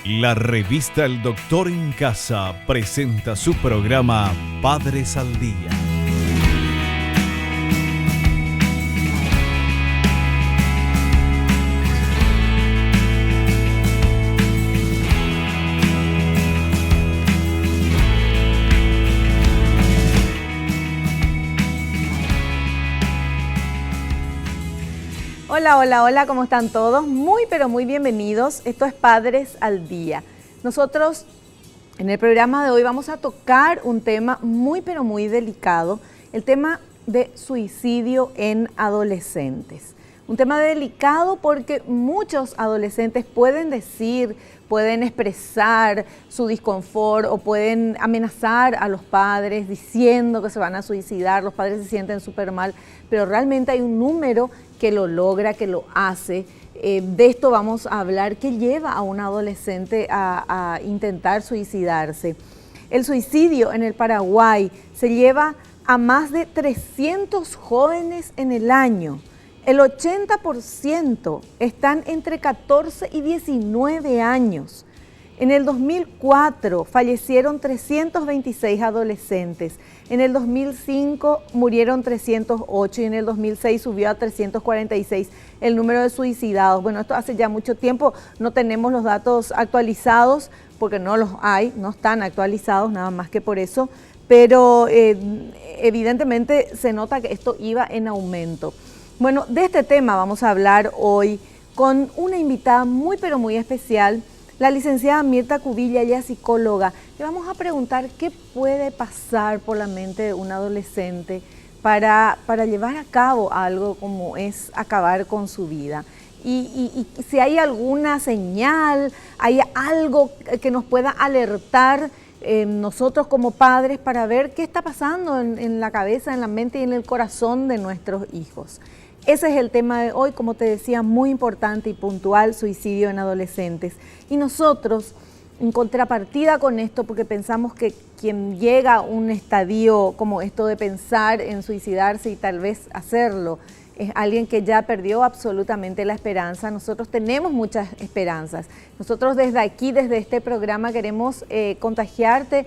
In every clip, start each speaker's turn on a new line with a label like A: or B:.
A: La revista El Doctor en Casa presenta su programa Padres al Día.
B: Hola, hola, hola, ¿cómo están todos? Muy, pero muy bienvenidos. Esto es Padres al Día. Nosotros en el programa de hoy vamos a tocar un tema muy, pero muy delicado, el tema de suicidio en adolescentes. Un tema delicado porque muchos adolescentes pueden decir, pueden expresar su disconfort o pueden amenazar a los padres diciendo que se van a suicidar, los padres se sienten súper mal, pero realmente hay un número que lo logra, que lo hace. De esto vamos a hablar, ¿qué lleva a un adolescente a intentar suicidarse? El suicidio en el Paraguay se lleva a más de 300 jóvenes en el año. El 80% están entre 14 y 19 años. En el 2004 fallecieron 326 adolescentes. En el 2005 murieron 308 y en el 2006 subió a 346 el número de suicidados. Bueno, esto hace ya mucho tiempo, no tenemos los datos actualizados porque no los hay, no están actualizados, nada más que por eso, pero evidentemente se nota que esto iba en aumento. Bueno, de este tema vamos a hablar hoy con una invitada muy pero muy especial, la licenciada Mirta Cubilla, ella es psicóloga. Le vamos a preguntar qué puede pasar por la mente de un adolescente para llevar a cabo algo como es acabar con su vida. Y si hay alguna señal, hay algo que nos pueda alertar nosotros como padres para ver qué está pasando en la cabeza, en la mente y en el corazón de nuestros hijos. Ese es el tema de hoy, como te decía, muy importante y puntual, suicidio en adolescentes. Y nosotros, en contrapartida con esto, porque pensamos que quien llega a un estadio como esto de pensar en suicidarse y tal vez hacerlo, es alguien que ya perdió absolutamente la esperanza. Nosotros tenemos muchas esperanzas. Nosotros desde aquí, desde este programa, queremos contagiarte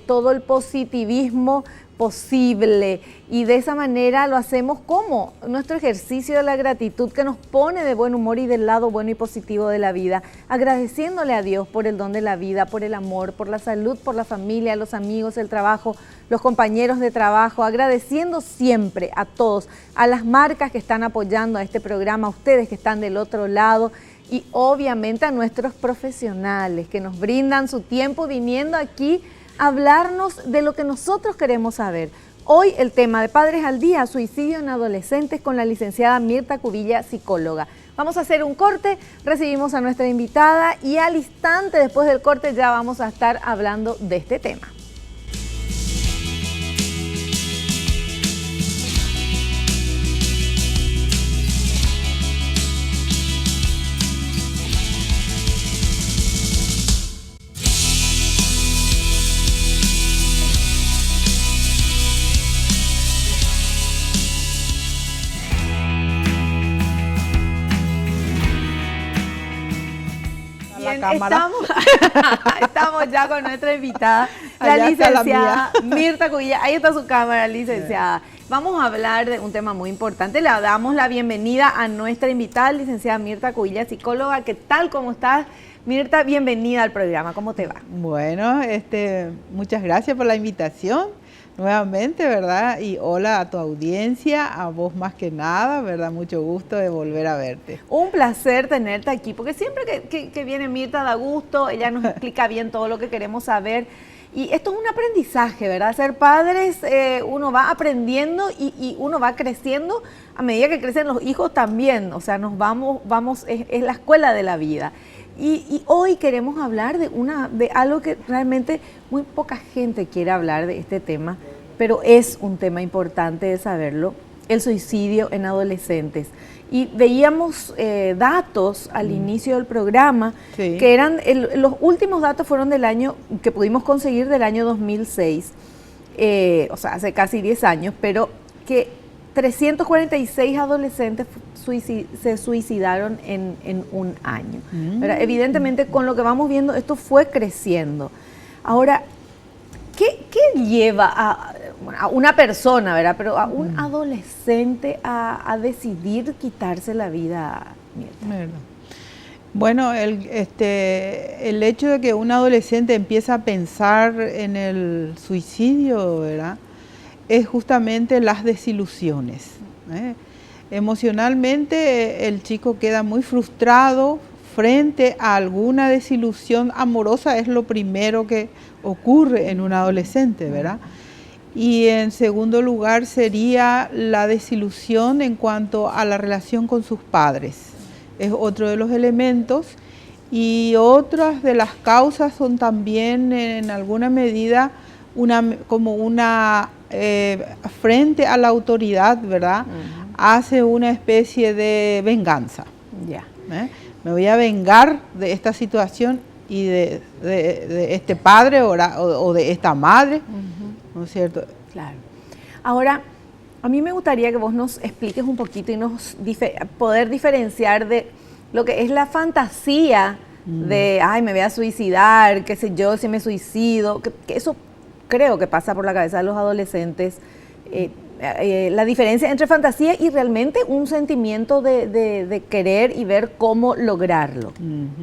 B: todo el positivismo posible y de esa manera lo hacemos como nuestro ejercicio de la gratitud que nos pone de buen humor y del lado bueno y positivo de la vida, agradeciéndole a Dios por el don de la vida, por el amor, por la salud, por la familia, los amigos, el trabajo, los compañeros de trabajo, agradeciendo siempre a todos, a las marcas que están apoyando a este programa, a ustedes que están del otro lado y obviamente a nuestros profesionales que nos brindan su tiempo viniendo aquí hablarnos de lo que nosotros queremos saber. Hoy el tema de Padres al Día, suicidio en adolescentes con la licenciada Mirta Cubilla, psicóloga. Vamos a hacer un corte, recibimos a nuestra invitada y al instante después del corte ya vamos a estar hablando de este tema. Estamos ya con nuestra invitada, la licenciada Mirta Cubilla. Ahí está su cámara, licenciada. Vamos a hablar de un tema muy importante. Le damos la bienvenida a nuestra invitada, licenciada Mirta Cubilla, psicóloga. ¿Qué tal? ¿Cómo estás? Mirta, bienvenida al programa. ¿Cómo te va?
C: Bueno, muchas gracias por la invitación. Nuevamente, ¿verdad? Y hola a tu audiencia, a vos más que nada, ¿verdad? Mucho gusto de volver a verte.
B: Un placer tenerte aquí, porque siempre que viene Mirta da gusto, ella nos explica bien todo lo que queremos saber. Y esto es un aprendizaje, ¿verdad? Ser padres, uno va aprendiendo y uno va creciendo a medida que crecen los hijos también. O sea, nos vamos es la escuela de la vida. Y hoy queremos hablar de algo que realmente muy poca gente quiere hablar de este tema, pero es un tema importante de saberlo, el suicidio en adolescentes. Y veíamos datos al inicio del programa, sí, que eran, los últimos datos fueron del año, que pudimos conseguir del año 2006, o sea, hace casi 10 años, pero que 346 adolescentes se suicidaron en un año. ¿Verdad? Evidentemente, con lo que vamos viendo, esto fue creciendo. Ahora, ¿qué lleva a una persona, ¿verdad? Pero a un adolescente a decidir quitarse la vida, Mirta?
C: Bueno, el hecho de que un adolescente empieza a pensar en el suicidio, ¿verdad?, es justamente las desilusiones. Emocionalmente el chico queda muy frustrado frente a alguna desilusión amorosa, es lo primero que ocurre en un adolescente, ¿verdad? Y en segundo lugar sería la desilusión en cuanto a la relación con sus padres. Es otro de los elementos, y otras de las causas son también en alguna medida frente a la autoridad, ¿verdad? Hace una especie de venganza. Me voy a vengar de esta situación y de este padre o de esta madre, ¿no es cierto?
B: Claro. Ahora, a mí me gustaría que vos nos expliques un poquito y poder diferenciar de lo que es la fantasía de, ay, me voy a suicidar, qué sé yo, si me suicido, que eso creo que pasa por la cabeza de los adolescentes. La diferencia entre fantasía y realmente un sentimiento de querer y ver cómo lograrlo.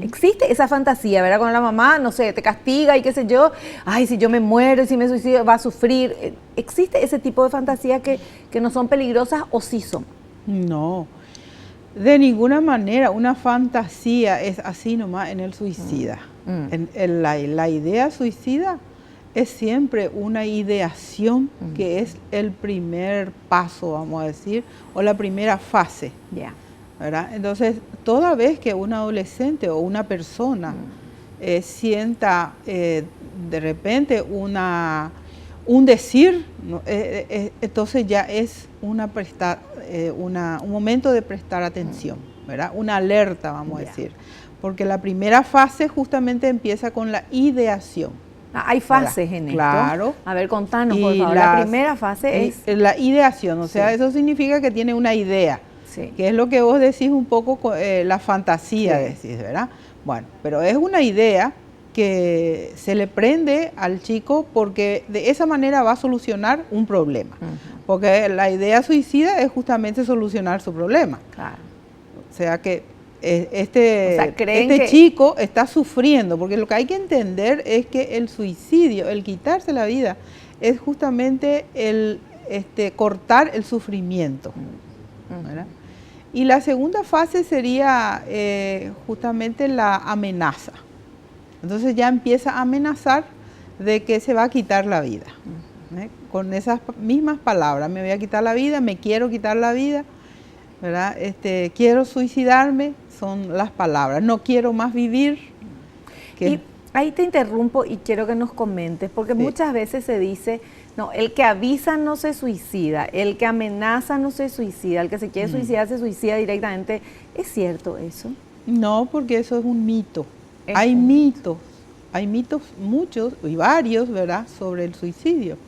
B: Existe esa fantasía, ¿verdad? Cuando la mamá, no sé, te castiga y qué sé yo, ay, si yo me muero y si me suicido va a sufrir. ¿Existe ese tipo de fantasía que no son peligrosas o sí son?
C: No, de ninguna manera. Una fantasía es así nomás en el suicida. La idea suicida es siempre una ideación que es el primer paso, vamos a decir, o la primera fase, ¿verdad? Entonces, toda vez que un adolescente o una persona sienta de repente un decir, entonces ya es un momento de prestar atención, ¿verdad? Una alerta, vamos a decir, porque la primera fase justamente empieza con la ideación.
B: Hay fases en esto.
C: Claro.
B: A ver, contanos, por favor. La primera fase es
C: la ideación, o sea, eso significa que tiene una idea, que es lo que vos decís un poco, la fantasía, decís, ¿verdad? Bueno, pero es una idea que se le prende al chico porque de esa manera va a solucionar un problema. Porque la idea suicida es justamente solucionar su problema. Claro. O sea que este chico está sufriendo, porque lo que hay que entender es que el suicidio, el quitarse la vida, es justamente el cortar el sufrimiento, ¿verdad? Y la segunda fase sería justamente la amenaza. Entonces ya empieza a amenazar de que se va a quitar la vida. Con esas mismas palabras, me voy a quitar la vida, me quiero quitar la vida, ¿verdad? Quiero suicidarme, son las palabras, no quiero más vivir.
B: Y ahí te interrumpo y quiero que nos comentes, porque muchas veces se dice, no, el que avisa no se suicida, el que amenaza no se suicida, el que se quiere suicidar se suicida directamente. ¿Es cierto eso?
C: No, porque eso es un mito. Hay mitos muchos y varios, ¿verdad?, sobre el suicidio.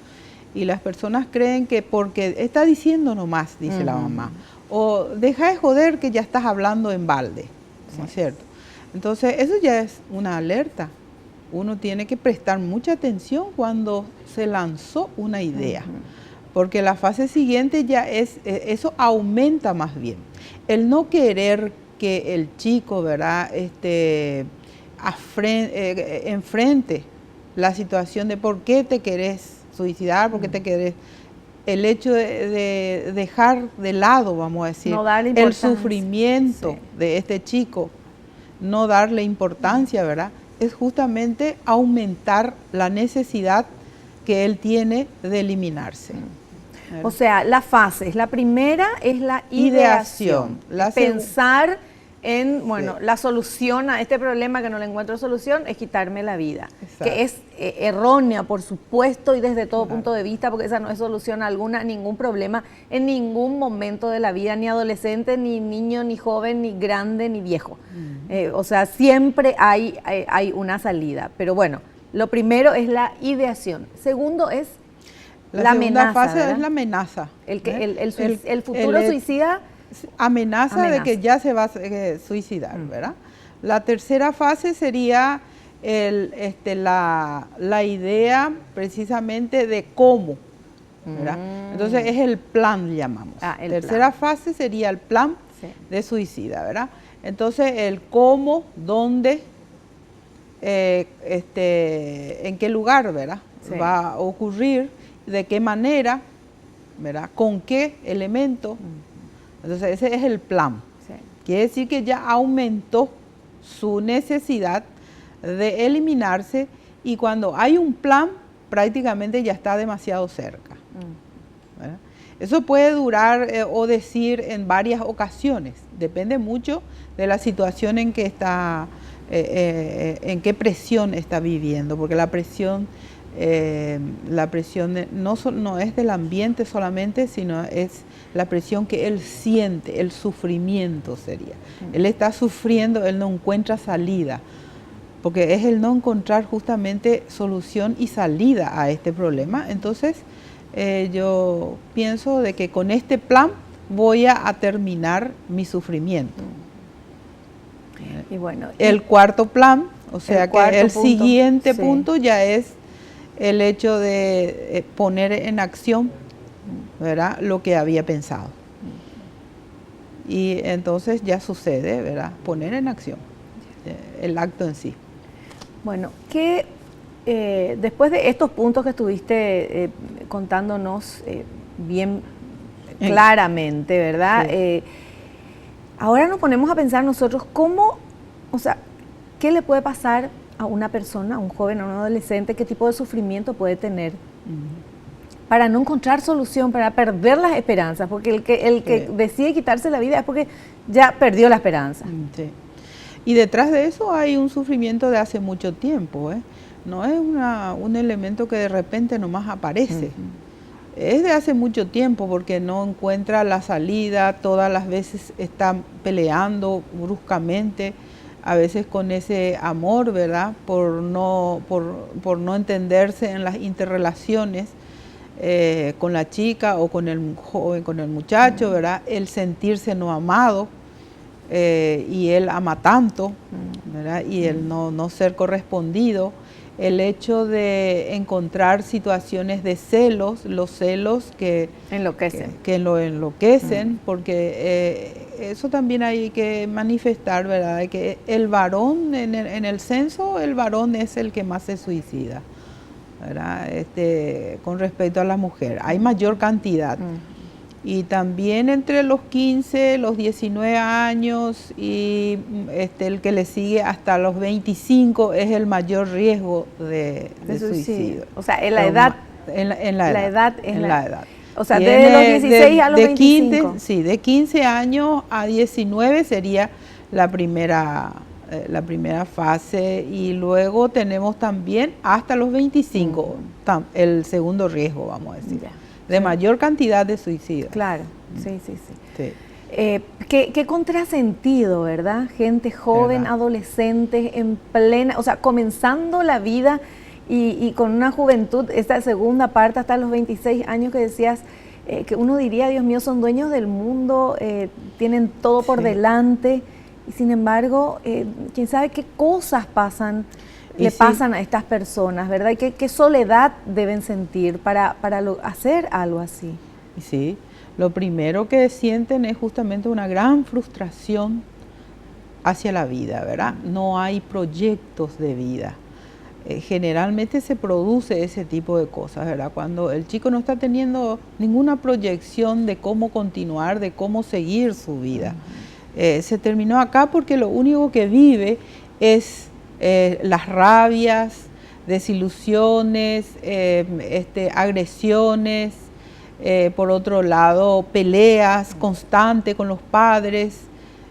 C: Y las personas creen que porque está diciendo nomás, dice la mamá, o deja de joder que ya estás hablando en balde, ¿no es cierto? Entonces eso ya es una alerta. Uno tiene que prestar mucha atención cuando se lanzó una idea, porque la fase siguiente ya es, eso aumenta más bien. El no querer que el chico, ¿verdad?, enfrente la situación de por qué te querés suicidar, por qué te querés, el hecho de dejar de lado, vamos a decir,
B: no darle
C: el sufrimiento de este chico, no darle importancia, ¿verdad?, es justamente aumentar la necesidad que él tiene de eliminarse.
B: O sea, la primera es la ideación. Pensar en, bueno, la solución a este problema que no le encuentro solución es quitarme la vida. Exacto. Que es errónea, por supuesto, y desde todo punto de vista, porque esa no es solución alguna, ningún problema en ningún momento de la vida, ni adolescente, ni niño, ni joven, ni grande, ni viejo. O sea, siempre hay una salida. Pero bueno, lo primero es la ideación. Segundo es la amenaza.
C: La segunda fase,
B: ¿verdad?,
C: es la amenaza.
B: El futuro suicida
C: amenaza de que ya se va a suicidar, ¿verdad? La tercera fase sería la idea precisamente de cómo, ¿verdad? Entonces es el plan, llamamos. Tercera fase sería el plan de suicida, ¿verdad? Entonces el cómo, dónde, en qué lugar, ¿verdad? Va a ocurrir, de qué manera, ¿verdad? Con qué elemento. Entonces ese es el plan. Quiere decir que ya aumentó su necesidad de eliminarse, y cuando hay un plan prácticamente ya está demasiado cerca. ¿Verdad? Eso puede durar o decir en varias ocasiones, depende mucho de la situación en que está, en qué presión está viviendo, porque la presión no es del ambiente solamente, sino es la presión que él siente, el sufrimiento sería. Él está sufriendo, él no encuentra salida, porque es el no encontrar justamente solución y salida a este problema. Entonces, yo pienso de que con este plan voy a terminar mi sufrimiento.
B: Y bueno,
C: el cuarto plan, o sea que el siguiente
B: sí,
C: punto ya es el hecho de poner en acción, ¿verdad?, lo que había pensado. Y entonces ya sucede, ¿verdad?, poner en acción el acto en sí.
B: Bueno, ¿qué después de estos puntos que estuviste contándonos bien claramente, ¿verdad? Sí. Ahora nos ponemos a pensar nosotros cómo, o sea, ¿qué le puede pasar a una persona, a un joven, a un adolescente? ¿Qué tipo de sufrimiento puede tener para no encontrar solución, para perder las esperanzas? Porque el que decide quitarse la vida es porque ya perdió la esperanza.
C: Sí. Y detrás de eso hay un sufrimiento de hace mucho tiempo, ¿eh? No es un elemento que de repente nomás aparece. Es de hace mucho tiempo, porque no encuentra la salida, todas las veces está peleando bruscamente, a veces con ese amor, ¿verdad?, por no entenderse en las interrelaciones con la chica o con el joven, con el muchacho, ¿verdad?, el sentirse no amado, y él ama tanto, ¿verdad?, y el no ser correspondido. El hecho de encontrar situaciones de celos, los celos que lo enloquecen, porque eso también hay que manifestar, ¿verdad?, que el varón, en el censo, el varón es el que más se suicida, ¿verdad?, con respecto a la mujer. Hay mayor cantidad. Y también entre los 15, los 19 años y el que le sigue hasta los 25 es el mayor riesgo de suicidio.
B: O sea, en la edad.
C: En la edad.
B: O sea, desde los 16 a los 25.
C: Sí, de 15 años a 19 sería la primera fase, y luego tenemos también hasta los 25, el segundo riesgo, vamos a decir. De mayor cantidad de suicidios.
B: Claro, sí. Qué contrasentido, ¿verdad? Gente joven, adolescente, en plena, o sea, comenzando la vida y con una juventud, esta segunda parte hasta los 26 años que decías, que uno diría, Dios mío, son dueños del mundo, tienen todo por delante, y sin embargo, quién sabe qué cosas pasan a estas personas, ¿verdad? Y qué soledad deben sentir para hacer algo así.
C: Sí, lo primero que sienten es justamente una gran frustración hacia la vida, ¿verdad? No hay proyectos de vida. Generalmente se produce ese tipo de cosas, ¿verdad? Cuando el chico no está teniendo ninguna proyección de cómo continuar, de cómo seguir su vida. Se terminó acá porque lo único que vive es las rabias, desilusiones, agresiones, por otro lado peleas constantes con los padres.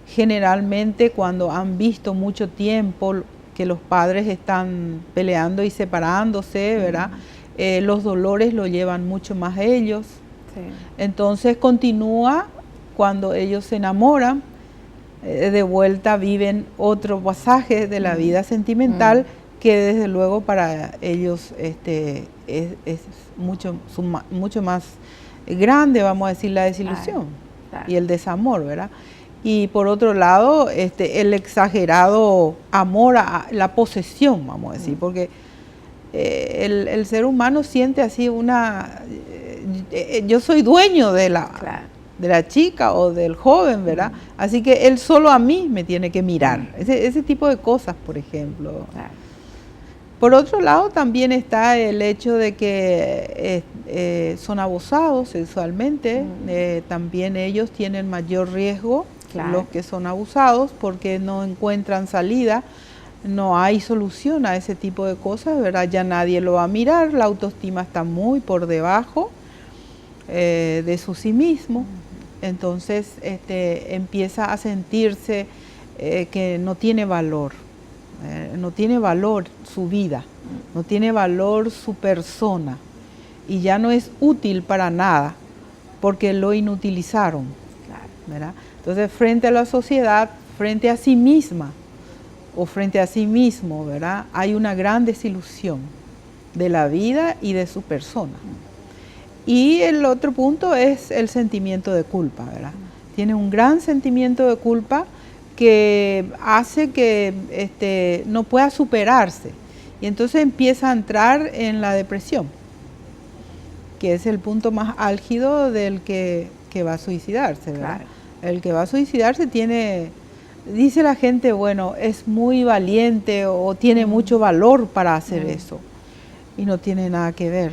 C: Generalmente cuando han visto mucho tiempo que los padres están peleando y separándose, ¿verdad?, los dolores lo llevan mucho más a ellos. Entonces continúa cuando ellos se enamoran, de vuelta viven otro pasaje de la vida sentimental que desde luego para ellos es mucho más grande, vamos a decir, la desilusión. y el desamor, ¿verdad? Y por otro lado, el exagerado amor a la posesión, vamos a decir, porque el ser humano siente así yo soy dueño de la chica o del joven, ¿verdad? Así que él solo a mí me tiene que mirar. Ese tipo de cosas, por ejemplo. Por otro lado, también está el hecho de que son abusados sexualmente. También ellos tienen mayor riesgo, los que son abusados, porque no encuentran salida. No hay solución a ese tipo de cosas, ¿verdad? Ya nadie lo va a mirar, la autoestima está muy por debajo de sí mismo. Entonces empieza a sentirse que no tiene valor. No tiene valor su vida, no tiene valor su persona y ya no es útil para nada porque lo inutilizaron, ¿verdad? Entonces frente a la sociedad, frente a sí misma o frente a sí mismo, ¿verdad? Hay una gran desilusión de la vida y de su persona. Y el otro punto es el sentimiento de culpa, ¿verdad? Tiene un gran sentimiento de culpa que hace que no pueda superarse y entonces empieza a entrar en la depresión, que es el punto más álgido del que va a suicidarse, ¿verdad? Claro. El que va a suicidarse dice la gente, bueno, es muy valiente o tiene mucho valor para hacer eso, y no tiene nada que ver.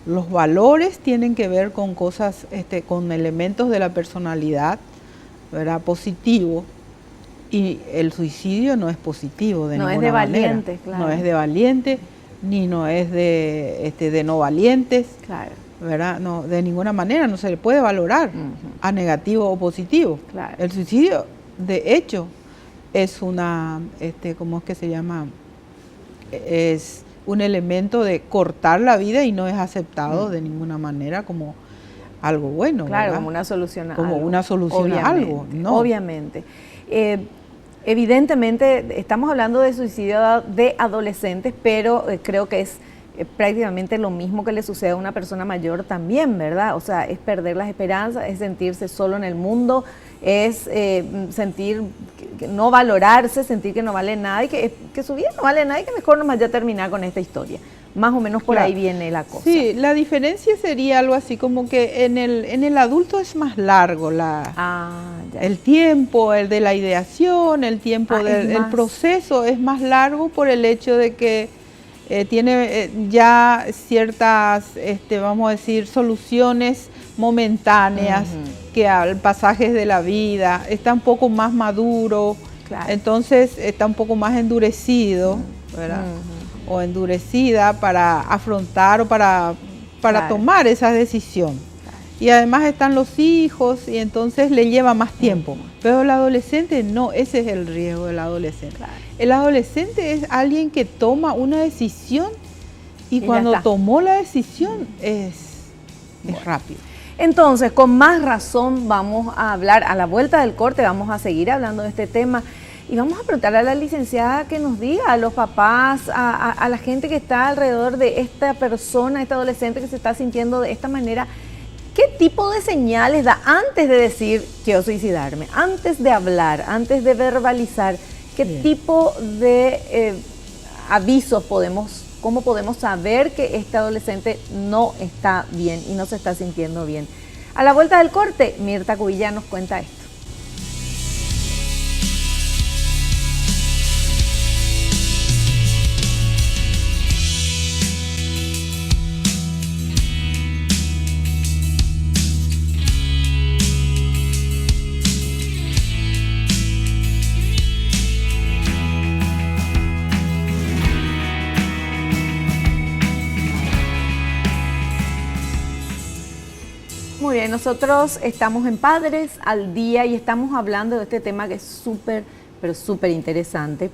C: Los valores tienen que ver con cosas, con elementos de la personalidad, ¿verdad? Positivo. Y el suicidio no es positivo de ninguna manera. No es de valientes, claro. No es de valiente, ni no es de no valientes, claro, ¿verdad? No, de ninguna manera no se le puede valorar a negativo o positivo. Claro. El suicidio, de hecho, es ¿cómo es que se llama? Es un elemento de cortar la vida y no es aceptado de ninguna manera como algo bueno.
B: Claro,
C: ¿verdad?
B: como una solución a
C: algo. Como una solución
B: obviamente,
C: a algo, ¿no?
B: Obviamente. Evidentemente estamos hablando de suicidio de adolescentes, pero creo que es prácticamente lo mismo que le sucede a una persona mayor también, ¿verdad? O sea, es perder las esperanzas, es sentirse solo en el mundo, es sentir que no valorarse, sentir que no vale nada y que su vida no vale nada y que mejor nomás ya terminar con esta historia. Más o menos por ahí viene la cosa.
C: Sí, la diferencia sería algo así como que en el adulto es más largo el tiempo, el de la ideación, el tiempo del proceso es más largo por el hecho de que tiene ya ciertas, vamos a decir, soluciones momentáneas que al pasajes de la vida, está un poco más maduro, entonces está un poco más endurecido, ¿verdad? O endurecida para afrontar o para tomar esa decisión. Y además están los hijos y entonces le lleva más tiempo. Pero el adolescente no, ese es el riesgo del adolescente. El adolescente es alguien que toma una decisión y cuando tomó la decisión es rápido.
B: Entonces, con más razón vamos a hablar, a la vuelta del corte vamos a seguir hablando de este tema. Y vamos a preguntarle a la licenciada que nos diga, a los papás, a la gente que está alrededor de esta persona, este adolescente que se está sintiendo de esta manera, ¿qué tipo de señales da antes de decir quiero suicidarme? Antes de hablar, antes de verbalizar, ¿qué tipo de avisos cómo podemos saber que este adolescente no está bien y no se está sintiendo bien? A la vuelta del corte, Mirta Cubilla nos cuenta esto. Muy bien, nosotros estamos en Padres al Día y estamos hablando de este tema que es súper, pero súper interesante.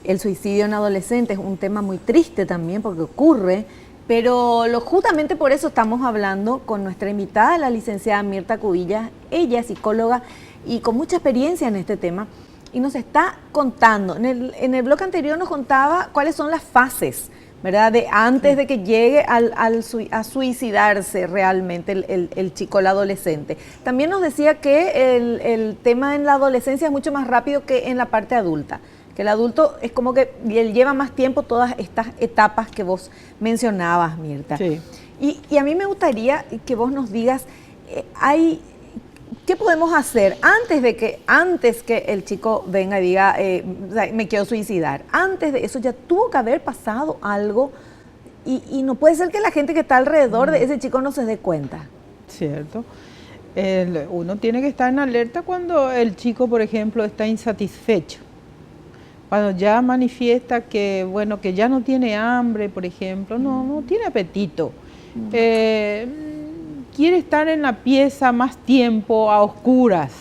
B: El suicidio en adolescentes es un tema muy triste también porque ocurre, pero justamente por eso estamos hablando con nuestra invitada, la licenciada Mirta Cubilla. Ella es psicóloga y con mucha experiencia en este tema y nos está contando. En el bloque anterior nos contaba cuáles son las fases ¿verdad? De antes de que llegue a suicidarse realmente el chico, el adolescente. También nos decía que el tema en la adolescencia es mucho más rápido que en la parte adulta, que el adulto es como que él lleva más tiempo todas estas etapas que vos mencionabas, Mirta.
C: Sí.
B: Y a mí me gustaría que vos nos digas, ¿qué podemos hacer antes que el chico venga y diga, me quiero suicidar? Antes de eso ya tuvo que haber pasado algo y no puede ser que la gente que está alrededor de ese chico no se dé cuenta.
C: Cierto. Uno tiene que estar en alerta cuando el chico, por ejemplo, está insatisfecho. Cuando ya manifiesta que, bueno, que ya no tiene hambre, por ejemplo, no tiene apetito. Quiere estar en la pieza más tiempo, a oscuras.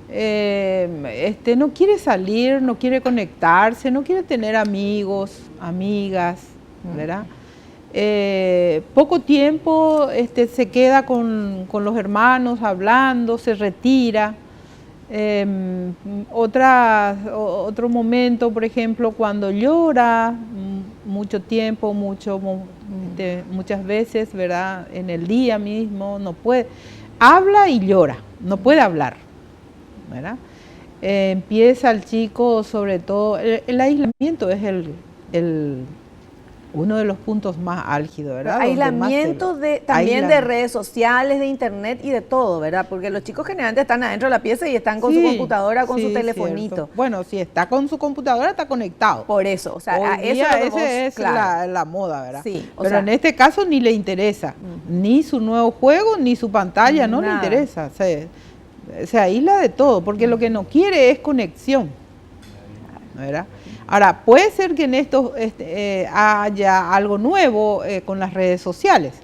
C: No quiere salir, no quiere conectarse, no quiere tener amigos, amigas, ¿verdad? Poco tiempo se queda con los hermanos hablando, se retira. Otro momento, por ejemplo, cuando llora mucho tiempo, muchas veces, ¿verdad? En el día mismo, no puede, habla y llora, no puede hablar, ¿verdad? Empieza el chico, sobre todo, el aislamiento es uno de los puntos más álgidos, ¿verdad?
B: Aislamiento también de redes sociales, de internet y de todo, ¿verdad? Porque los chicos generalmente están adentro de la pieza y están con su computadora, con su telefonito.
C: Cierto. Bueno, si está con su computadora, está conectado.
B: Por eso, o sea,
C: esa es
B: claro,
C: la moda, ¿verdad?
B: Sí,
C: pero en este caso ni le interesa, ni su nuevo juego, ni su pantalla, no le interesa. Se aísla de todo, porque lo que no quiere es conexión, ¿verdad? Ahora, puede ser que en esto haya algo nuevo con las redes sociales,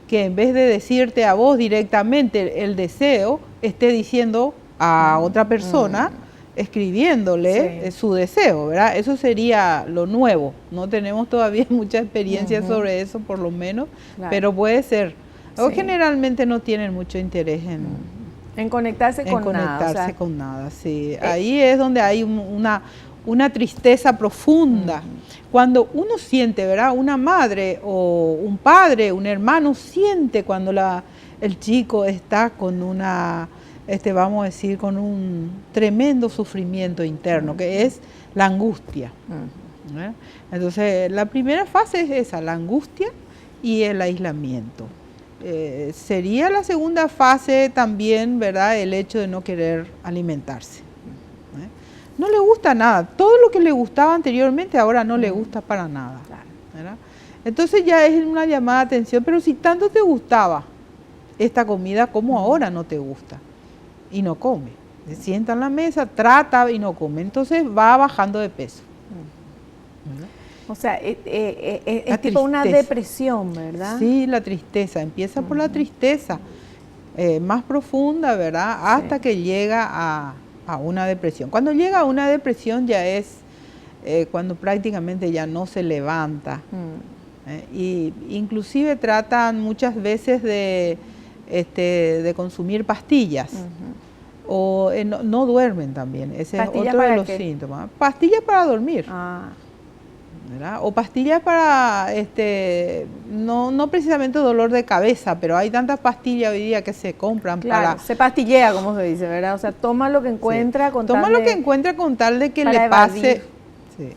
C: que en vez de decirte a vos directamente el esté diciendo a otra persona, escribiéndole su deseo, ¿verdad? Eso sería lo nuevo. No tenemos todavía mucha experiencia sobre eso, por lo menos, pero puede ser. O generalmente no tienen mucho interés
B: en conectarse con
C: nada. Sí. Ahí es donde hay una tristeza profunda. Cuando uno siente, ¿verdad? Una madre o un padre, un hermano siente cuando el chico está con vamos a decir, con un tremendo sufrimiento interno, que es la angustia. Entonces, la primera fase es esa, la angustia y el aislamiento. Sería la segunda fase también, ¿verdad? El hecho de no querer alimentarse. No le gusta nada. Todo lo que le gustaba anteriormente ahora no le gusta para nada. ¿Verdad? Entonces ya es una llamada de atención. Pero si tanto te gustaba esta comida, ¿cómo ahora no te gusta? Y no come. Se sienta en la mesa, trata y no come. Entonces va bajando de peso. ¿Verdad?
B: O sea, es tipo una depresión, ¿verdad?
C: Sí, la tristeza. Empieza por la tristeza más profunda, ¿verdad? Hasta que llega a una depresión. Cuando llega a una depresión ya es cuando prácticamente ya no se levanta. Y inclusive tratan muchas veces de consumir pastillas. O no duermen también. Ese es otro de los síntomas. Pastillas para dormir. ¿Verdad? O pastillas para, no precisamente dolor de cabeza, pero hay tantas pastillas hoy día que se compran para...
B: se pastillea, como se dice, ¿verdad? O sea, toma lo que encuentra con
C: tal de que le pase... Sí.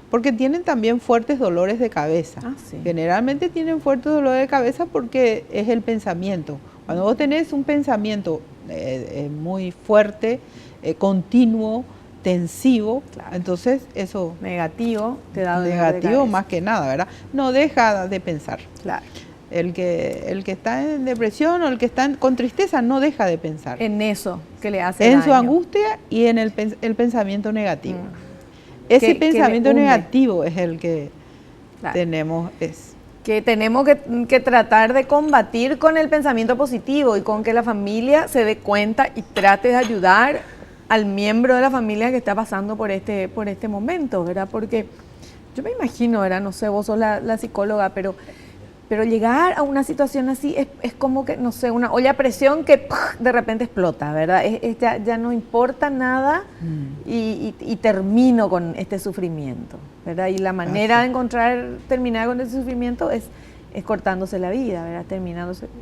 C: Porque tienen también fuertes dolores de cabeza. Generalmente tienen fuertes dolores de cabeza porque es el pensamiento. Cuando vos tenés un pensamiento muy fuerte, continuo, tensivo, entonces eso
B: negativo te da
C: negativo más que nada, ¿verdad? No deja de pensar.
B: Claro.
C: El que está en depresión o el que está con tristeza no deja de pensar
B: en eso que le hace
C: en
B: daño.
C: Su angustia y en el pensamiento negativo. Ese pensamiento negativo es el que tenemos
B: que tenemos que tratar de combatir con el pensamiento positivo y con que la familia se dé cuenta y trate de ayudar al miembro de la familia que está pasando por este momento, ¿verdad? Porque yo me imagino, ¿verdad? No sé, vos sos la psicóloga, pero Pero llegar a una situación así es como que, no sé, una olla a presión que de repente explota, ¿verdad? Ya no importa nada y termino con este sufrimiento, ¿verdad? Y la manera de terminar con ese sufrimiento es cortándose la vida, ¿verdad?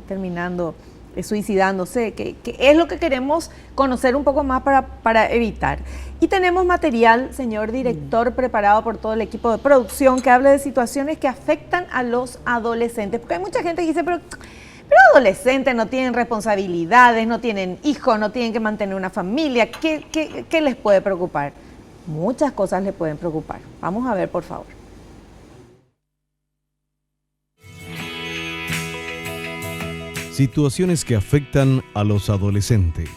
B: Terminando suicidándose, que es lo que queremos conocer un poco más para evitar. Y tenemos material, señor director, preparado por todo el equipo de producción, que habla de situaciones que afectan a los adolescentes. Porque hay mucha gente que dice, pero adolescentes no tienen responsabilidades, no tienen hijos, no tienen que mantener una familia. ¿Qué les puede preocupar? Muchas cosas les pueden preocupar. Vamos a ver, por favor.
A: Situaciones que afectan a los adolescentes.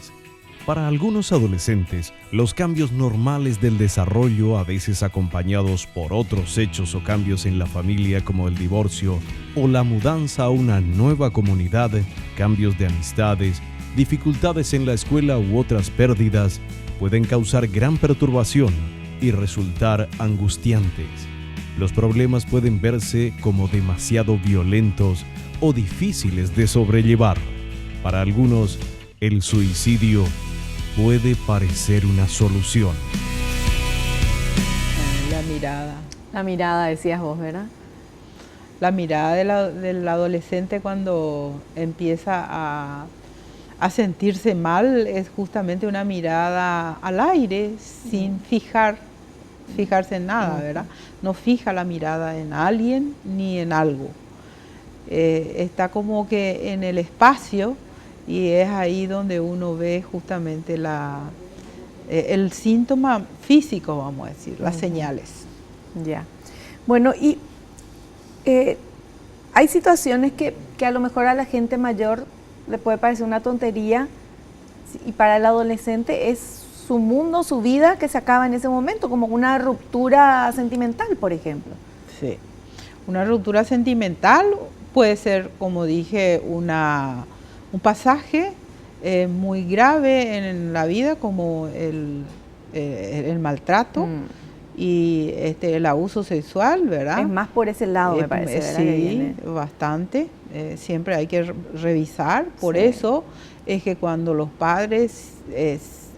A: Para algunos adolescentes, los cambios normales del desarrollo, a veces acompañados por otros hechos o cambios en la familia como el divorcio o la mudanza a una nueva comunidad, cambios de amistades, dificultades en la escuela u otras pérdidas, pueden causar gran perturbación y resultar angustiantes. Los problemas pueden verse como demasiado violentos o difíciles de sobrellevar. Para algunos, el suicidio puede parecer una solución.
C: La mirada.
B: La mirada, decías vos, ¿verdad?
C: La mirada del adolescente cuando empieza a sentirse mal es justamente una mirada al aire, sin fijarse en nada, ¿verdad? No fija la mirada en alguien ni en algo. Está como que en el espacio y es ahí donde uno ve justamente el síntoma físico, vamos a decir, las señales.
B: Ya. Bueno, y hay situaciones que a lo mejor a la gente mayor le puede parecer una tontería y para el adolescente es su mundo, su vida que se acaba en ese momento, como una ruptura sentimental, por ejemplo.
C: Sí, una ruptura sentimental puede ser, como dije, un pasaje muy grave en la vida, como el maltrato y el abuso sexual, ¿verdad?
B: Es más por ese lado, me parece, ¿verdad?
C: Sí, bastante. Siempre hay que revisar. Por eso es que cuando los padres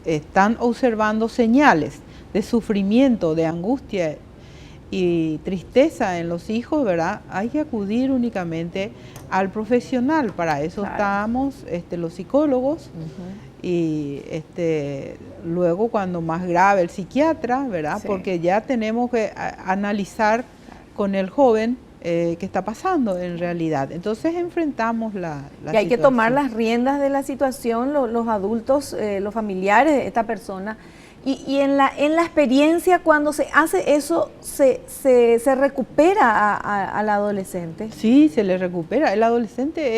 C: están observando señales de sufrimiento, de angustia y tristeza en los hijos, ¿verdad? Hay que acudir únicamente al profesional. Para eso estamos los psicólogos y luego cuando más grave el psiquiatra, ¿verdad? Sí. Porque ya tenemos que analizar con el joven qué está pasando en realidad. Entonces enfrentamos la
B: situación. Y hay que tomar las riendas de la situación, los adultos, los familiares de esta persona. Y en la experiencia, cuando se hace eso, se recupera al adolescente.
C: Sí, se le recupera. El adolescente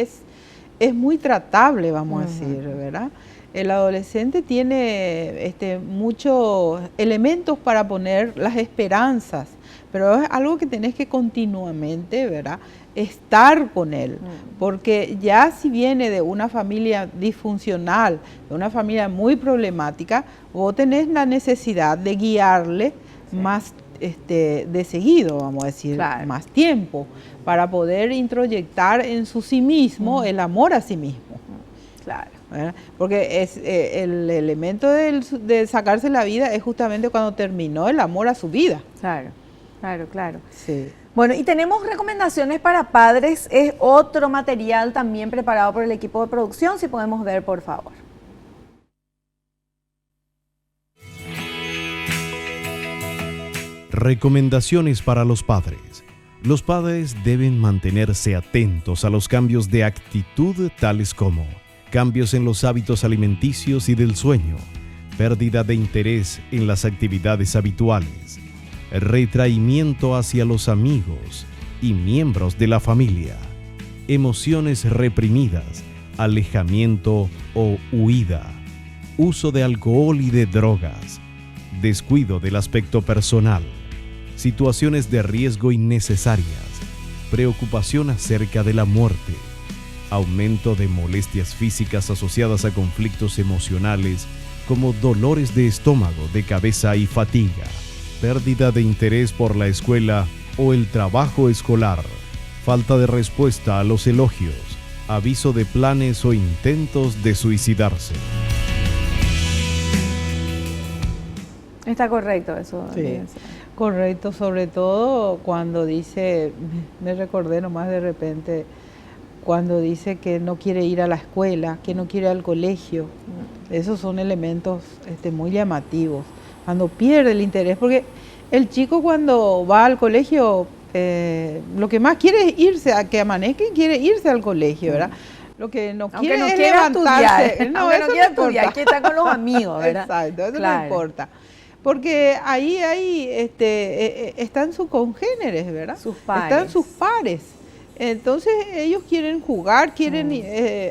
C: es muy tratable, vamos a decir, ¿verdad? El adolescente tiene muchos elementos para poner las esperanzas, pero es algo que tenés que continuamente, ¿verdad?, estar con él, porque ya si viene de una familia disfuncional, de una familia muy problemática, vos tenés la necesidad de guiarle más de seguido, vamos a decir, más tiempo, para poder introyectar en su sí mismo el amor a sí mismo.
B: Claro.
C: ¿Verdad? Porque es el elemento de sacarse la vida es justamente cuando terminó el amor a su vida.
B: Claro.
C: Sí.
B: Bueno, y tenemos recomendaciones para padres, es otro material también preparado por el equipo de producción, si podemos ver, por favor.
A: Recomendaciones para los padres. Los padres deben mantenerse atentos a los cambios de actitud, tales como cambios en los hábitos alimenticios y del sueño, pérdida de interés en las actividades habituales, retraimiento hacia los amigos y miembros de la familia, emociones reprimidas, alejamiento o huida, uso de alcohol y de drogas, descuido del aspecto personal, situaciones de riesgo innecesarias, preocupación acerca de la muerte, aumento de molestias físicas asociadas a conflictos emocionales como dolores de estómago, de cabeza y fatiga, pérdida de interés por la escuela o el trabajo escolar, falta de respuesta a los elogios, aviso de planes o intentos de suicidarse.
B: Está correcto eso.
C: Sí, correcto, sobre todo cuando dice, me recordé nomás de repente, cuando dice que no quiere ir a la escuela, que no quiere ir al colegio. Esos son elementos muy llamativos. Cuando pierde el interés, porque el chico cuando va al colegio, lo que más quiere es irse, a que amanezca y quiere irse al colegio, ¿verdad? Lo que no quiere es levantarse.
B: Estudiar. No, eso no quiere estudiar, quiere estar con los amigos, ¿verdad?
C: Exacto, eso no importa. Porque ahí están sus congéneres, ¿verdad?
B: Sus pares.
C: Están sus pares. Entonces ellos quieren jugar, quieren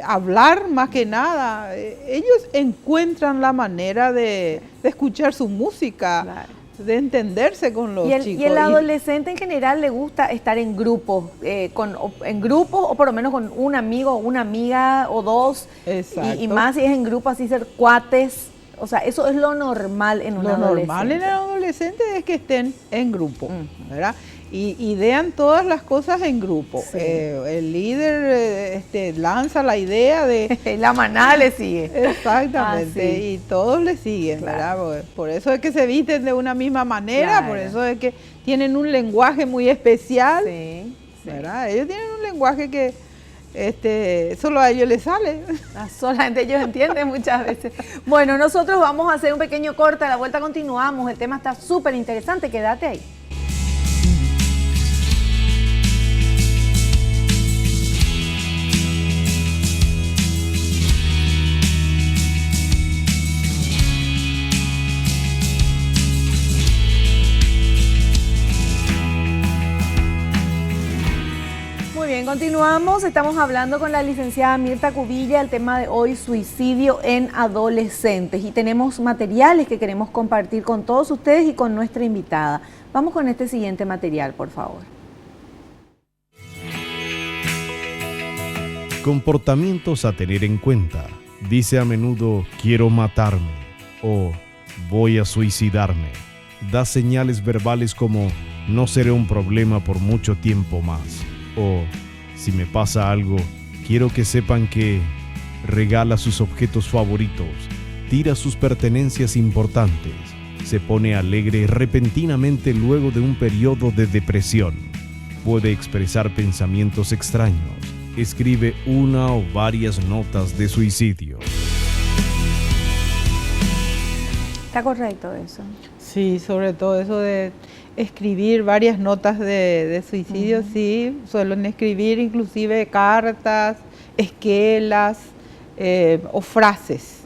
C: hablar más que nada. Ellos encuentran la manera de escuchar su música, claro, de entenderse con los chicos.
B: Y el adolescente en general le gusta estar en grupos, en grupos o por lo menos con un amigo, una amiga o dos.
C: Exacto.
B: Y más si es en grupo, así ser cuates. O sea, eso es lo normal en un adolescente. Lo normal
C: en el adolescente es que estén en grupo, ¿verdad? Y idean todas las cosas en grupo. Sí. El líder lanza la idea de...
B: la manada le sigue.
C: Exactamente, sí. Y todos le siguen, claro, ¿verdad? Por eso es que se visten de una misma manera, claro, por eso es que tienen un lenguaje muy especial, sí, ¿verdad? Ellos tienen un lenguaje que solo a ellos les sale.
B: Solamente ellos entienden muchas veces. Bueno, nosotros vamos a hacer un pequeño corte, a la vuelta continuamos, el tema está súper interesante, quédate ahí. Bien, continuamos, estamos hablando con la licenciada Mirta Cubilla, el tema de hoy, suicidio en adolescentes, y tenemos materiales que queremos compartir con todos ustedes y con nuestra invitada. Vamos con este siguiente material, por favor.
A: Comportamientos a tener en cuenta. Dice a menudo, quiero matarme o voy a suicidarme. Da señales verbales como, no seré un problema por mucho tiempo más. O, si me pasa algo, quiero que sepan que regala sus objetos favoritos, tira sus pertenencias importantes, se pone alegre repentinamente luego de un periodo de depresión, puede expresar pensamientos extraños, escribe una o varias notas de suicidio.
B: ¿Está correcto eso?
C: Sí, sobre todo eso de escribir varias notas de suicidio, sí, suelen escribir inclusive cartas, esquelas o frases,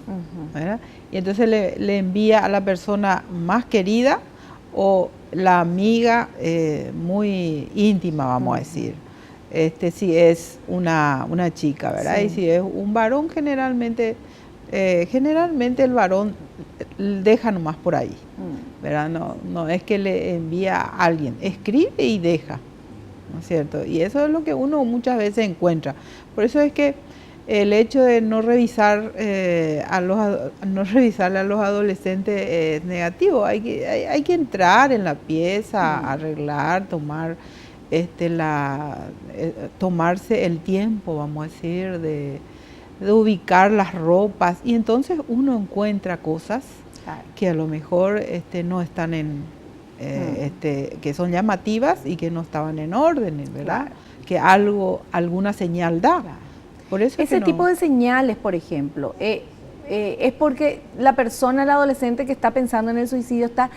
C: ¿verdad? Y entonces le envía a la persona más querida o la amiga muy íntima, vamos a decir, si es una chica, ¿verdad? Sí. Y si es un varón, generalmente el varón deja nomás por ahí, ¿verdad? No es que le envía a alguien, escribe y deja, ¿no es cierto? Y eso es lo que uno muchas veces encuentra. Por eso es que el hecho de no revisarle a los adolescentes es negativo. Hay que entrar en la pieza, arreglar, tomarse el tiempo, vamos a decir, de ubicar las ropas, y entonces uno encuentra cosas, claro, que a lo mejor no están que son llamativas y que no estaban en orden, ¿verdad? Claro. Que alguna señal da. Claro. Por eso
B: ese tipo de señales, por ejemplo, es porque la persona, el adolescente que está pensando en el suicidio está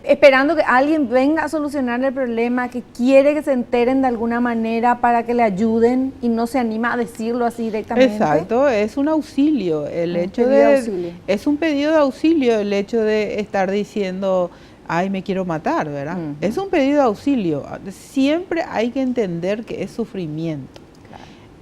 B: esperando que alguien venga a solucionar el problema, que quiere que se enteren de alguna manera para que le ayuden y no se anima a decirlo así directamente.
C: Exacto, es un auxilio, es un pedido de auxilio el hecho de estar diciendo, ay, me quiero matar, ¿verdad? Es un pedido de auxilio. Siempre hay que entender que es sufrimiento,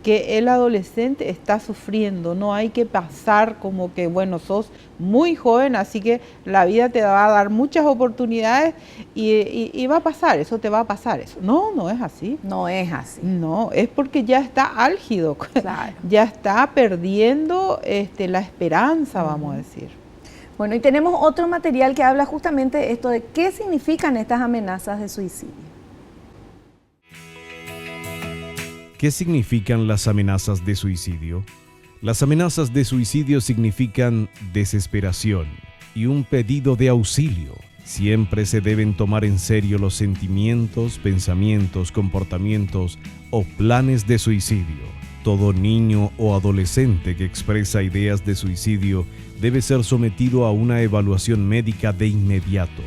C: que el adolescente está sufriendo, no hay que pasar como que, bueno, sos muy joven, así que la vida te va a dar muchas oportunidades y va a pasar, eso te va a pasar, eso. No es así.
B: No es así.
C: No, es porque ya está álgido, claro, ya está perdiendo la esperanza, vamos a decir.
B: Bueno, y tenemos otro material que habla justamente de esto, de qué significan estas amenazas de suicidio.
A: ¿Qué significan las amenazas de suicidio? Las amenazas de suicidio significan desesperación y un pedido de auxilio. Siempre se deben tomar en serio los sentimientos, pensamientos, comportamientos o planes de suicidio. Todo niño o adolescente que expresa ideas de suicidio debe ser sometido a una evaluación médica de inmediato,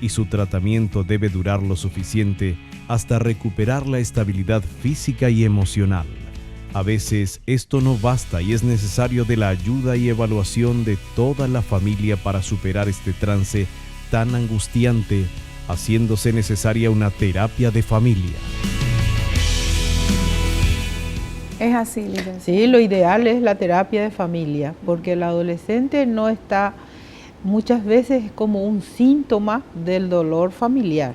A: y su tratamiento debe durar lo suficiente hasta recuperar la estabilidad física y emocional. A veces esto no basta y es necesario de la ayuda y evaluación de toda la familia para superar este trance tan angustiante, haciéndose necesaria una terapia de familia.
B: Es así, licenciada.
C: Sí, lo ideal es la terapia de familia, porque el adolescente no está, muchas veces es como un síntoma del dolor familiar,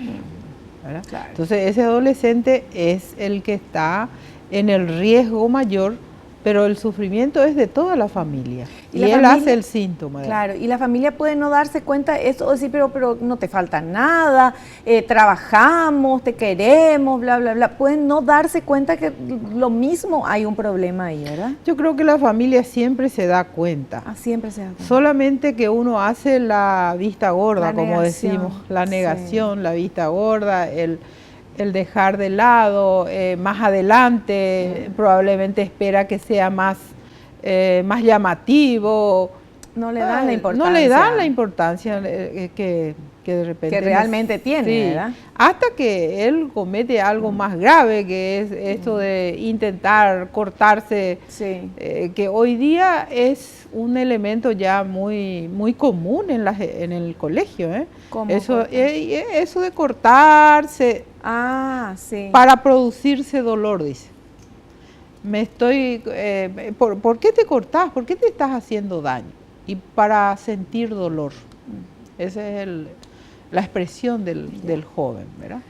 C: ¿verdad?
B: Claro.
C: Entonces ese adolescente es el que está en el riesgo mayor, pero el sufrimiento es de toda la familia. Y él
B: familia
C: hace el síntoma.
B: Claro, y la familia puede no darse cuenta de eso, o decir, pero no te falta nada, trabajamos, te queremos, bla, bla, bla. Pueden no darse cuenta que lo mismo hay un problema ahí, ¿verdad?
C: Yo creo que la familia siempre se da cuenta.
B: Siempre se da cuenta.
C: Solamente que uno hace la vista gorda, como decimos, la negación,
B: sí.
C: La vista gorda, el dejar de lado, más adelante, probablemente espera que sea más llamativo.
B: No le dan la importancia.
C: No le dan la importancia que de repente...
B: Que realmente tiene,
C: sí,
B: ¿verdad?
C: Hasta que él comete algo más grave, que es esto de intentar cortarse,
B: sí.
C: Que hoy día es un elemento ya muy, muy común en el colegio.
B: ¿Cómo
C: eso de cortarse
B: sí.
C: para producirse dolor, dice. ¿Por qué te cortás? ¿Por qué te estás haciendo daño? Y para sentir dolor. Esa es la expresión del joven, ¿verdad?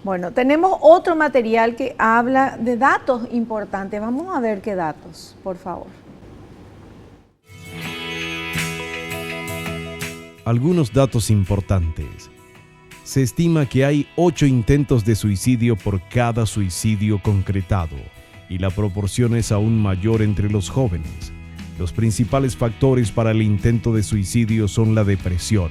B: Bueno, tenemos otro material que habla de datos importantes. Vamos a ver qué datos, por favor.
A: Algunos datos importantes. Se estima que hay 8 intentos de suicidio por cada suicidio concretado, y la proporción es aún mayor entre los jóvenes. Los principales factores para el intento de suicidio son la depresión,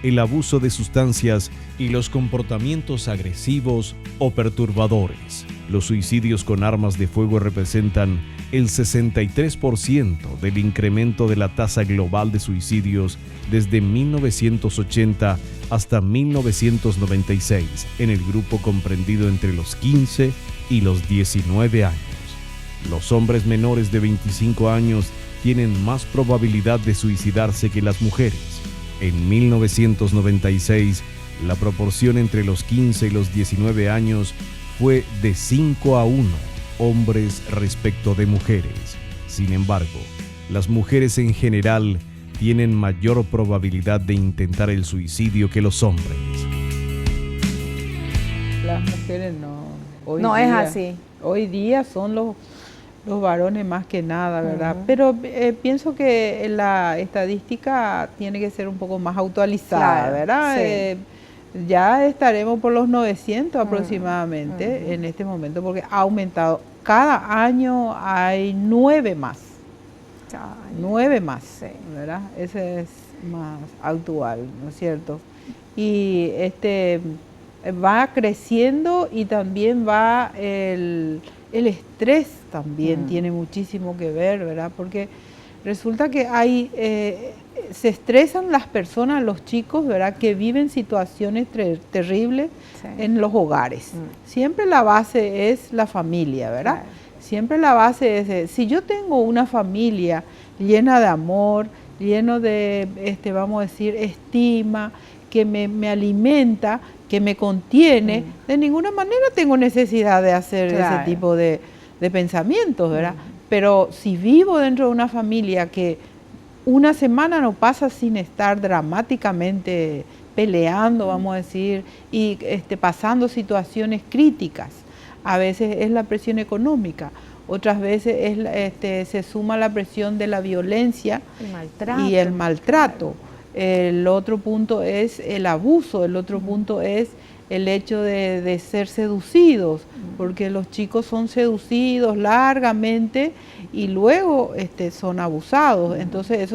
A: el abuso de sustancias y los comportamientos agresivos o perturbadores. Los suicidios con armas de fuego representan el 63% del incremento de la tasa global de suicidios desde 1980 hasta 1996 en el grupo comprendido entre los 15 y los 19 años. Los hombres menores de 25 años tienen más probabilidad de suicidarse que las mujeres. En 1996, la proporción entre los 15 y los 19 años fue de 5-1 hombres respecto de mujeres. Sin embargo, las mujeres en general tienen mayor probabilidad de intentar el suicidio que los hombres.
C: Las mujeres no.
B: No es así.
C: Hoy día son los varones más que nada, ¿verdad? Pero pienso que la estadística tiene que ser un poco más actualizada, claro, ¿verdad? Sí. Ya estaremos por los 900 aproximadamente en este momento, porque ha aumentado. Cada año hay 9 más. 9 más, sí, ¿verdad? Ese es más actual, ¿no es cierto? Y va creciendo, y también va el estrés también tiene muchísimo que ver, ¿verdad? Porque resulta que se estresan las personas, los chicos, ¿verdad? Que viven situaciones terribles en los hogares. Siempre la base es la familia, ¿verdad? Claro. Siempre la base es, si yo tengo una familia llena de amor, lleno de, vamos a decir, estima, que me alimenta, que me contiene, de ninguna manera tengo necesidad de hacer ese tipo de pensamientos, ¿verdad? Pero si vivo dentro de una familia que una semana no pasa sin estar dramáticamente peleando, vamos a decir, y pasando situaciones críticas, a veces es la presión económica, otras veces se suma la presión de la violencia y el maltrato. El otro punto es el abuso, el otro punto es el hecho de ser seducidos, porque los chicos son seducidos largamente y luego son abusados. Entonces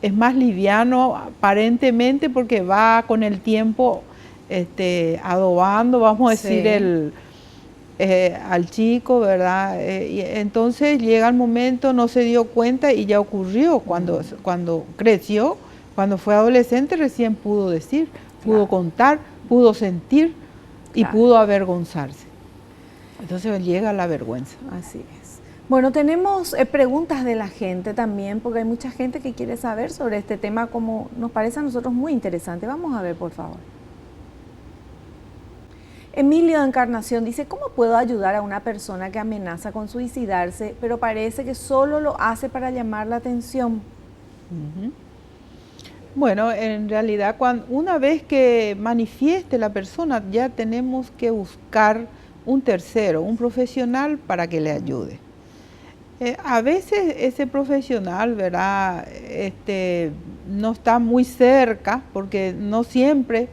C: es más liviano aparentemente porque va con el tiempo adobando, vamos a decir, al chico, ¿verdad? Y entonces llega el momento, no se dio cuenta y ya ocurrió. Cuando creció, cuando fue adolescente, recién pudo decir, pudo contar, pudo sentir y pudo avergonzarse. Entonces llega la vergüenza.
B: Así es. Bueno, tenemos preguntas de la gente también, porque hay mucha gente que quiere saber sobre este tema, como nos parece a nosotros muy interesante. Vamos a ver, por favor. Emilio de Encarnación dice, ¿cómo puedo ayudar a una persona que amenaza con suicidarse, pero parece que solo lo hace para llamar la atención?
C: Bueno, en realidad, una vez que manifieste la persona, ya tenemos que buscar un tercero, un profesional para que le ayude. A veces ese profesional, ¿verdad? No está muy cerca, porque no siempre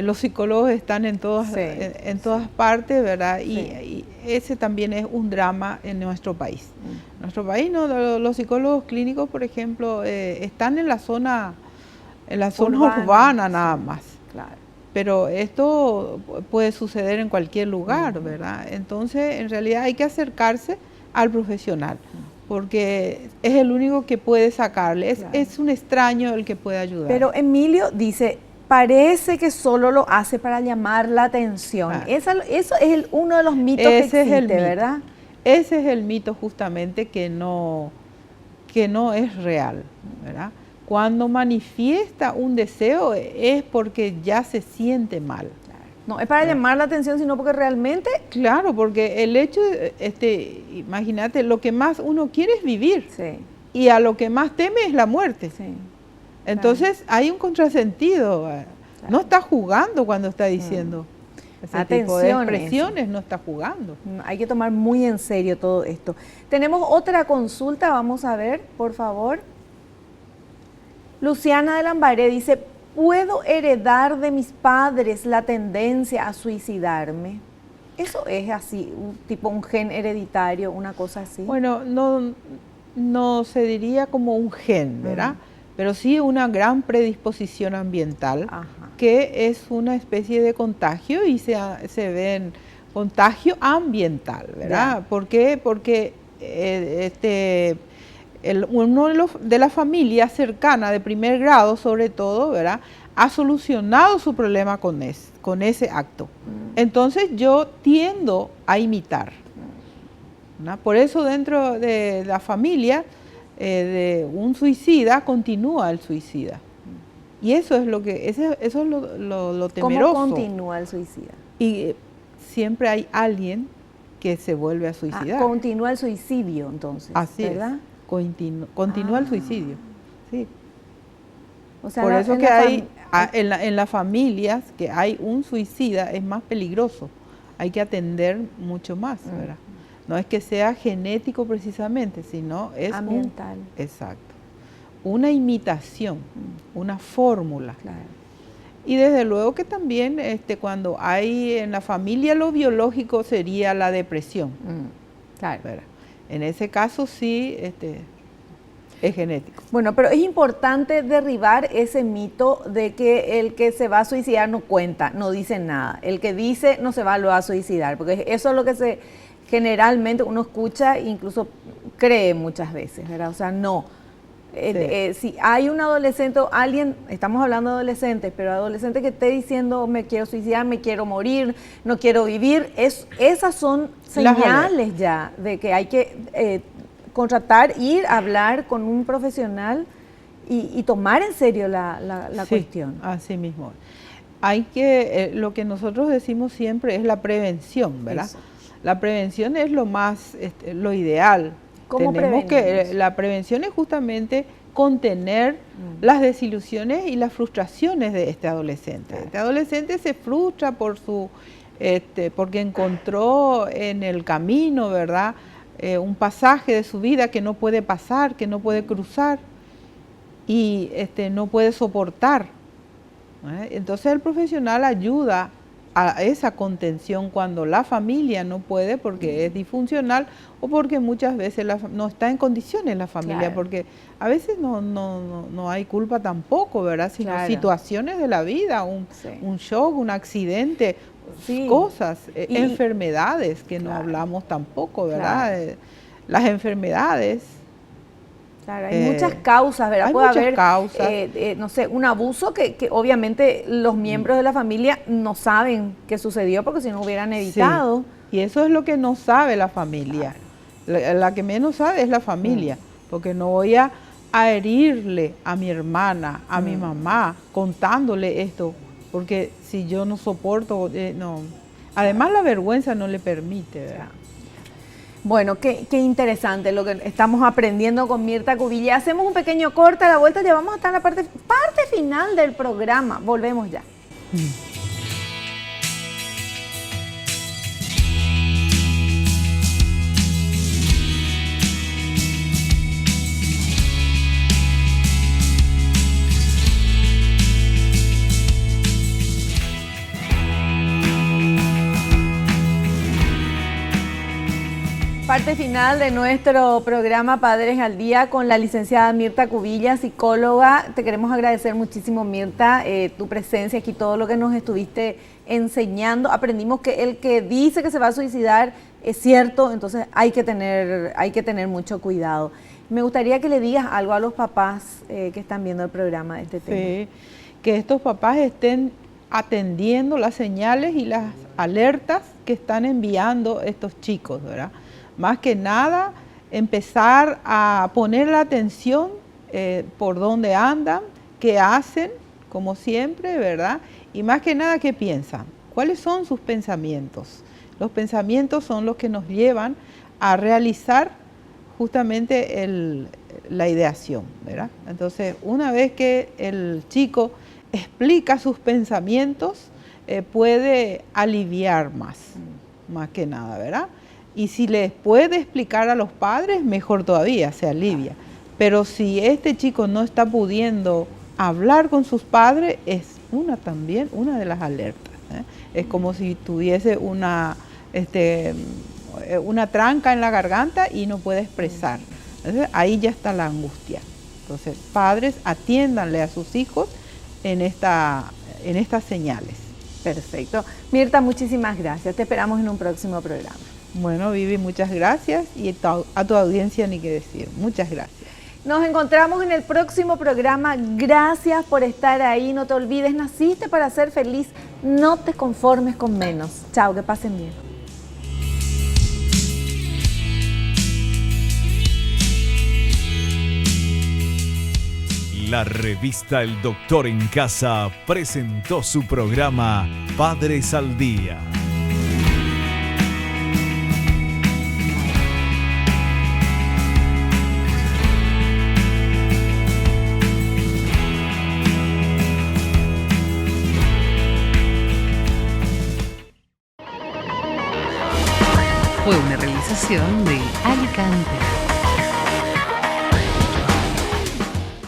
C: los psicólogos están en todas partes, ¿verdad? Y ese también es un drama en nuestro país. En nuestro país, los psicólogos clínicos, por ejemplo, están en la zona urbana nada más.
B: Claro.
C: Pero esto puede suceder en cualquier lugar, ¿verdad? Entonces, en realidad hay que acercarse al profesional, porque es el único que puede sacarle. Es un extraño el que puede ayudar.
B: Pero Emilio dice, parece que solo lo hace para llamar la atención. Eso es uno de los mitos que existe, ¿verdad?
C: Ese es el mito justamente que no es real, ¿verdad? Cuando manifiesta un deseo es porque ya se siente mal.
B: No es para llamar la atención, sino porque realmente...
C: Claro, porque el hecho, imagínate, lo que más uno quiere es vivir.
B: Sí.
C: Y a lo que más teme es la muerte.
B: Sí.
C: Entonces hay un contrasentido. Claro. No está jugando cuando está diciendo ese tipo de expresiones, no está jugando.
B: Hay que tomar muy en serio todo esto. Tenemos otra consulta, vamos a ver, por favor. Luciana de Lambaré dice, ¿puedo heredar de mis padres la tendencia a suicidarme? ¿Eso es así, tipo un gen hereditario, una cosa así?
C: Bueno, no se diría como un gen, ¿verdad? Pero sí una gran predisposición ambiental, que es una especie de contagio y se ve en contagio ambiental, ¿verdad? ¿Por qué? Porque uno de la familia cercana de primer grado, sobre todo, ¿verdad?, ha solucionado su problema con ese acto. Entonces yo tiendo a imitar, ¿verdad? Por eso dentro de la familia de un suicida continúa el suicida. Y eso es lo temeroso.
B: ¿Cómo continúa el suicida?
C: Y siempre hay alguien que se vuelve a suicidar.
B: Continúa el suicidio entonces,
C: así
B: ¿verdad?
C: Continúa el suicidio, sí.
B: O sea,
C: por eso que hay en las familias que hay un suicida es más peligroso. Hay que atender mucho más, ¿verdad? No es que sea genético precisamente, sino es
B: ambiental.
C: Exacto. Una imitación, una fórmula.
B: Claro.
C: Y desde luego que también cuando hay en la familia lo biológico sería la depresión.
B: Claro.
C: ¿Verdad? En ese caso sí es genético.
B: Bueno, pero es importante derribar ese mito de que el que se va a suicidar no cuenta, no dice nada. El que dice no se va a suicidar, porque eso es lo que generalmente uno escucha e incluso cree muchas veces, ¿verdad? O sea, no. Si hay un adolescente o alguien, estamos hablando de adolescentes, pero adolescente que esté diciendo me quiero suicidar, me quiero morir, no quiero vivir, esas son señales ya de que hay que contratar, ir a hablar con un profesional y tomar en serio la cuestión.
C: Así mismo. Hay que, lo que nosotros decimos siempre es la prevención, ¿verdad? Eso. La prevención es lo más, lo ideal.
B: ¿Cómo prevenimos?
C: La prevención es justamente contener las desilusiones y las frustraciones de este adolescente. Claro. Este adolescente se frustra porque encontró en el camino, ¿verdad?, un pasaje de su vida que no puede pasar, que no puede cruzar y no puede soportar. Entonces el profesional ayuda a esa contención cuando la familia no puede porque es disfuncional o porque muchas veces no está en condiciones la familia, claro. Porque a veces no hay culpa tampoco, ¿verdad? Sino claro. Situaciones de la vida, un shock, un accidente, sí. Cosas, enfermedades que claro. No hablamos tampoco, ¿verdad? Claro. Las enfermedades.
B: Claro, hay muchas causas, ¿verdad?
C: Puede haber, causas.
B: No sé, un abuso que obviamente los miembros de la familia no saben qué sucedió porque si no hubieran evitado.
C: Sí. Y eso es lo que no sabe la familia. Claro. La que menos sabe es la familia, porque no voy a herirle a mi hermana, a mi mamá, contándole esto, porque si yo no soporto, no. Además la vergüenza no le permite, ¿verdad?
B: Bueno, qué interesante lo que estamos aprendiendo con Mirta Cubillas. Hacemos un pequeño corte, a la vuelta ya vamos a estar en la parte final del programa. Volvemos ya. Parte final de nuestro programa Padres al Día con la licenciada Mirta Cubillas, psicóloga. Te queremos agradecer muchísimo, Mirta, tu presencia aquí, todo lo que nos estuviste enseñando. Aprendimos que el que dice que se va a suicidar es cierto, entonces hay que tener mucho cuidado. Me gustaría que le digas algo a los papás que están viendo el programa de este tema.
C: Sí, que estos papás estén atendiendo las señales y las alertas que están enviando estos chicos, ¿verdad? Más que nada, empezar a poner la atención por dónde andan, qué hacen, como siempre, ¿verdad? Y más que nada, qué piensan, cuáles son sus pensamientos. Los pensamientos son los que nos llevan a realizar justamente la ideación, ¿verdad? Entonces, una vez que el chico explica sus pensamientos, puede aliviar más que nada, ¿verdad? Y si les puede explicar a los padres, mejor todavía, se alivia. Pero si este chico no está pudiendo hablar con sus padres, es también una de las alertas, ¿eh? Es como si tuviese una tranca en la garganta y no puede expresar. Entonces, ahí ya está la angustia. Entonces, padres, atiéndanle a sus hijos en estas señales.
B: Perfecto. Mirta, muchísimas gracias. Te esperamos en un próximo programa.
C: Bueno, Vivi, muchas gracias y a tu audiencia ni qué decir. Muchas gracias.
B: Nos encontramos en el próximo programa. Gracias por estar ahí. No te olvides, naciste para ser feliz. No te conformes con menos. Chao, que pasen bien.
A: La revista El Doctor en Casa presentó su programa Padres al Día.
D: Fue una realización de Alicante.